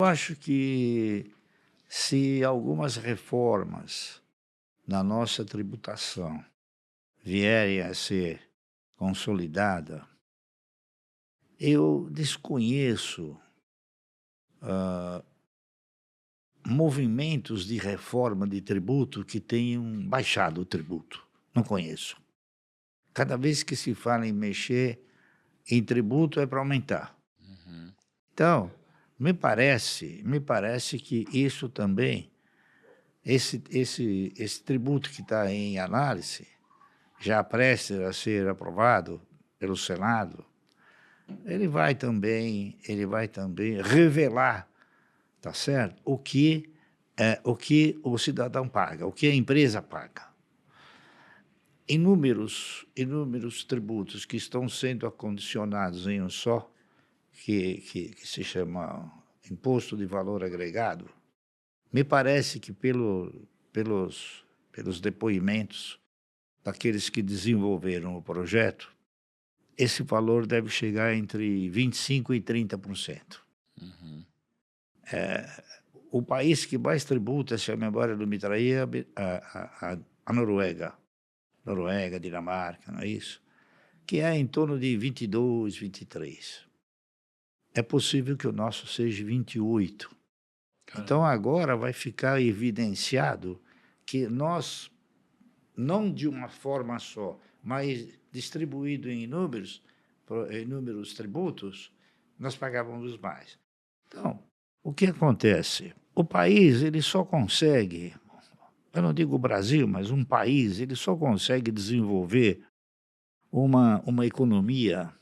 Eu acho que se algumas reformas na nossa tributação vierem a ser consolidada, eu desconheço movimentos de reforma de tributo que tenham baixado o tributo. Não conheço. Cada vez que se fala em mexer em tributo é para aumentar. Uhum. Então, me parece que isso também, esse tributo que está em análise, já prestes a ser aprovado pelo Senado, ele vai também revelar, tá certo? O que o cidadão paga, o que a empresa paga. Inúmeros tributos que estão sendo acondicionados em um só, que se chama Imposto de Valor Agregado, me parece que pelos depoimentos daqueles que desenvolveram o projeto, esse valor deve chegar entre 25% e 30%. Uhum. O país que mais tributa, se a memória não me trair, é a Noruega. Noruega, Dinamarca, não é isso? Que é em torno de 22, 23. É possível que o nosso seja 28. Então Caramba. agora vai ficar evidenciado que nós, não de uma forma só, mas distribuído em inúmeros tributos, nós pagávamos mais. Então, o que acontece? O país, ele só consegue, eu não digo o Brasil, mas um país, ele só consegue desenvolver uma economia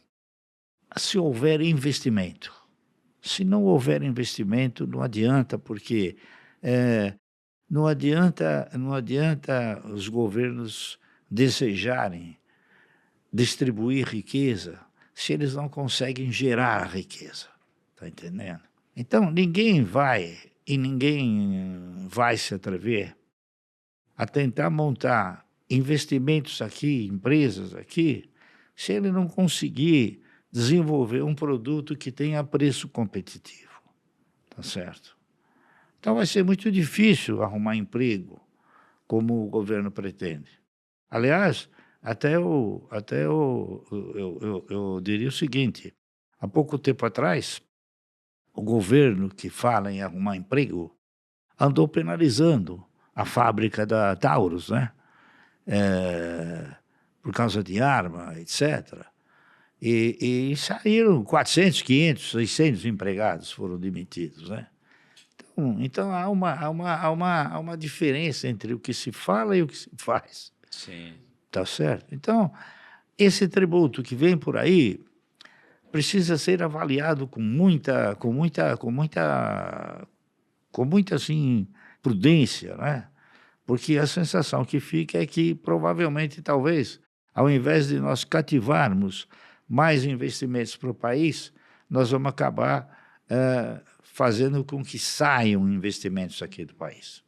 se houver investimento. Se não houver investimento, não adianta, porque não adianta os governos desejarem distribuir riqueza se eles não conseguem gerar a riqueza. Está entendendo? Então, ninguém vai se atrever a tentar montar investimentos aqui, empresas aqui, se ele não conseguir desenvolver um produto que tenha preço competitivo. Tá certo? Então vai ser muito difícil arrumar emprego como o governo pretende. Aliás, eu diria o seguinte: há pouco tempo atrás, o governo que fala em arrumar emprego andou penalizando a fábrica da Taurus, né? Por causa de arma, etc. E saíram 400, 500, 600 empregados foram demitidos, né? Então há uma diferença entre o que se fala e o que se faz, Sim. tá certo? Então, esse tributo que vem por aí precisa ser avaliado com muita assim prudência, né? Porque a sensação que fica é que provavelmente, talvez, ao invés de nós cativarmos mais investimentos para o país, nós vamos acabar fazendo com que saiam investimentos aqui do país.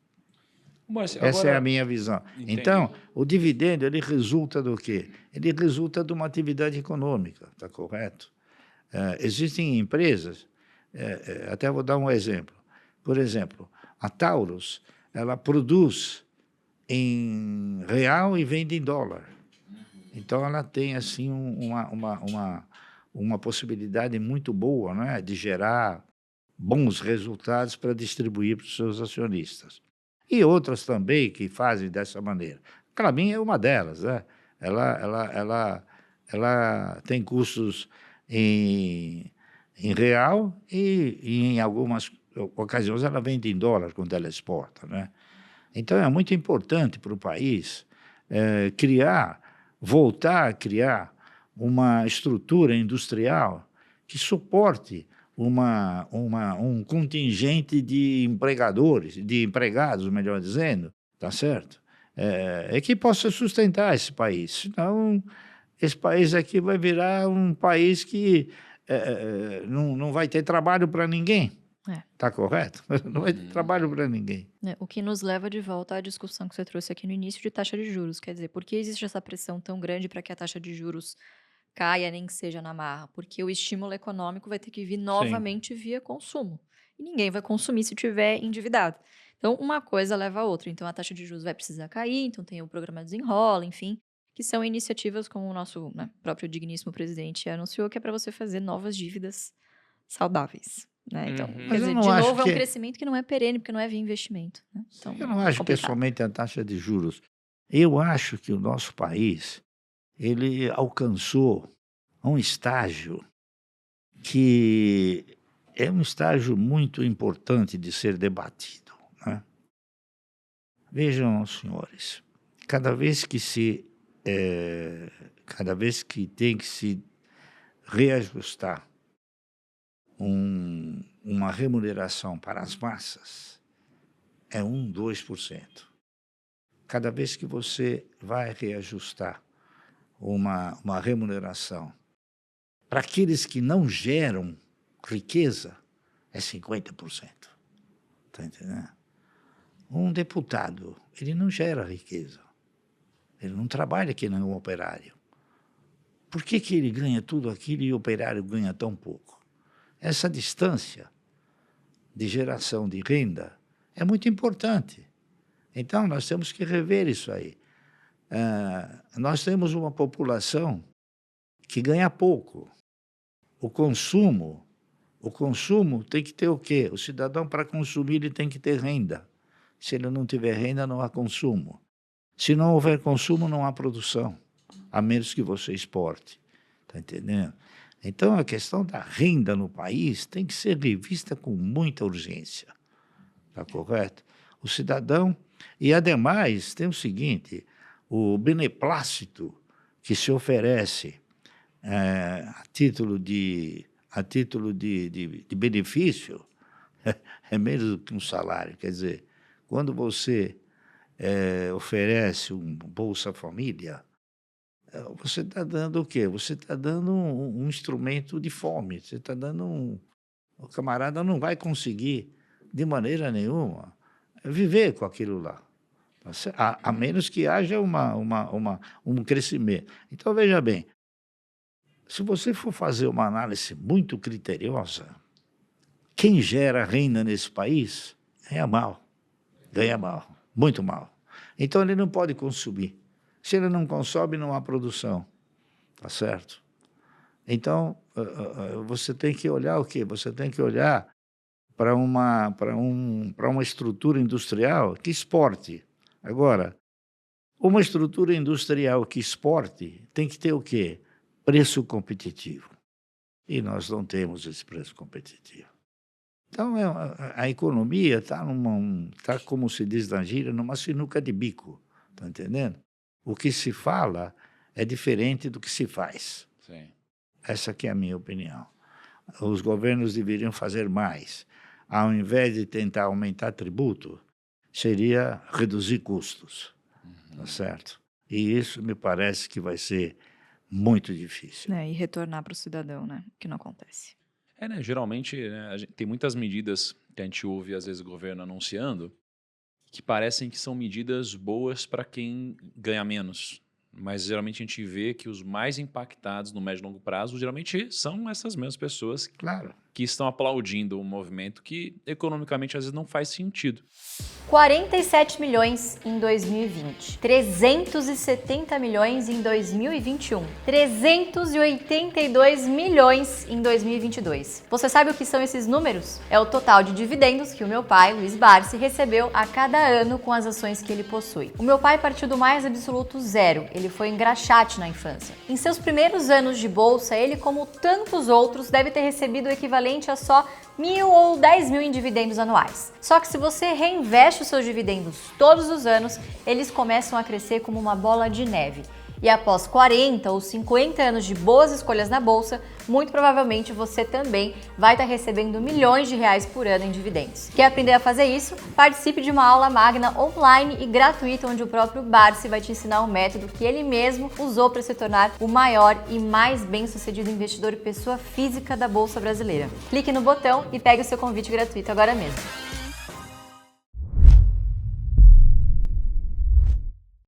Márcio, Essa é a agora minha visão. entendi. Então, o dividendo, ele resulta do quê? Ele resulta de uma atividade econômica, está correto? Existem empresas, até vou dar um exemplo. Por exemplo, a Taurus, ela produz em real e vende em dólar. Então, ela tem assim uma possibilidade muito boa, né, de gerar bons resultados para distribuir para os seus acionistas. E outras também que fazem dessa maneira. A Klabin é uma delas, né? Ela tem custos em real e em algumas ocasiões ela vende em dólar quando ela exporta, né? Então é muito importante para o país voltar a criar uma estrutura industrial que suporte um contingente de empregadores, de empregados, melhor dizendo, tá certo? Que possa sustentar esse país. Senão, esse país aqui vai virar um país que não vai ter trabalho para ninguém. É, Está correto? Não vai ter Uhum. trabalho para ninguém. né, o que nos leva de volta à discussão que você trouxe aqui no início de taxa de juros. Quer dizer, por que existe essa pressão tão grande para que a taxa de juros caia, nem que seja na marra? Porque o estímulo econômico vai ter que vir Sim. novamente via consumo. e ninguém vai consumir se tiver endividado. Então, uma coisa leva a outra. Então, a taxa de juros vai precisar cair, então tem o programa Desenrola, enfim, que são iniciativas como o nosso, né, próprio digníssimo presidente anunciou, que é para você fazer novas dívidas saudáveis, né? Então, Uhum. quer Mas eu dizer, não de acho novo, é um que- crescimento que não é perene, porque não é via investimento, né? Então, Eu não acho que é complicado. somente a taxa de juros. Eu acho que o nosso país ele alcançou um estágio que é um estágio muito importante de ser debatido, né? Vejam, senhores, cada vez que cada vez que tem que se reajustar uma remuneração para as massas, é 2%. Cada vez que você vai reajustar uma remuneração para aqueles que não geram riqueza, é 50%. Está entendendo? Um deputado, ele não gera riqueza. Ele não trabalha que nem um operário. Por que ele ganha tudo aquilo e o operário ganha tão pouco? Essa distância de geração de renda é muito importante. Então, nós temos que rever isso aí. Nós temos uma população que ganha pouco. O consumo tem que ter o quê? O cidadão, para consumir, ele tem que ter renda. Se ele não tiver renda, não há consumo. Se não houver consumo, não há produção, a menos que você exporte. Está entendendo? Então, a questão da renda no país tem que ser revista com muita urgência. Está correto? O cidadão... E, ademais, tem o seguinte, o beneplácito que se oferece a título de benefício é menos do que um salário. Quer dizer, quando você oferece um Bolsa Família, você está dando o quê? Você está dando um instrumento de fome. Você está dando o camarada não vai conseguir, de maneira nenhuma, viver com aquilo lá. A menos que haja um crescimento. Então, veja bem, se você for fazer uma análise muito criteriosa, quem gera renda nesse país ganha mal, muito mal. Então, ele não pode consumir. Se ele não consome, não há produção. Tá certo? Então, você tem que olhar o quê? Você tem que olhar para uma estrutura industrial que exporte. Agora, uma estrutura industrial que exporte tem que ter o quê? Preço competitivo. E nós não temos esse preço competitivo. Então, a economia está, como se diz na gíria, numa sinuca de bico. Está entendendo? O que se fala é diferente do que se faz. Sim. Essa aqui é a minha opinião. Os governos deveriam fazer mais. Ao invés de tentar aumentar tributo, seria reduzir custos. Tá certo? E isso me parece que vai ser muito difícil. E retornar para o cidadão, né? Que não acontece. Né? Geralmente, né, tem muitas medidas que a gente ouve, às vezes, o governo anunciando, que parecem que são medidas boas para quem ganha menos. Mas, geralmente, a gente vê que os mais impactados no médio e longo prazo, geralmente, são essas mesmas pessoas Claro. que estão aplaudindo um movimento que, economicamente, às vezes, não faz sentido. 47 milhões em 2020, 370 milhões em 2021, 382 milhões em 2022. Você sabe o que são esses números? É o total de dividendos que o meu pai, Luiz Barsi, recebeu a cada ano com as ações que ele possui. O meu pai partiu do mais absoluto zero, ele foi engraxate na infância. Em seus primeiros anos de bolsa, ele, como tantos outros, deve ter recebido o equivalente a só 1.000 ou 10.000 em dividendos anuais. Só que se você reinveste os seus dividendos todos os anos, eles começam a crescer como uma bola de neve. E após 40 ou 50 anos de boas escolhas na bolsa, muito provavelmente você também vai estar recebendo milhões de reais por ano em dividendos. Quer aprender a fazer isso? Participe de uma aula magna online e gratuita, onde o próprio Barsi vai te ensinar um método que ele mesmo usou para se tornar o maior e mais bem-sucedido investidor e pessoa física da Bolsa Brasileira. Clique no botão e pegue o seu convite gratuito agora mesmo.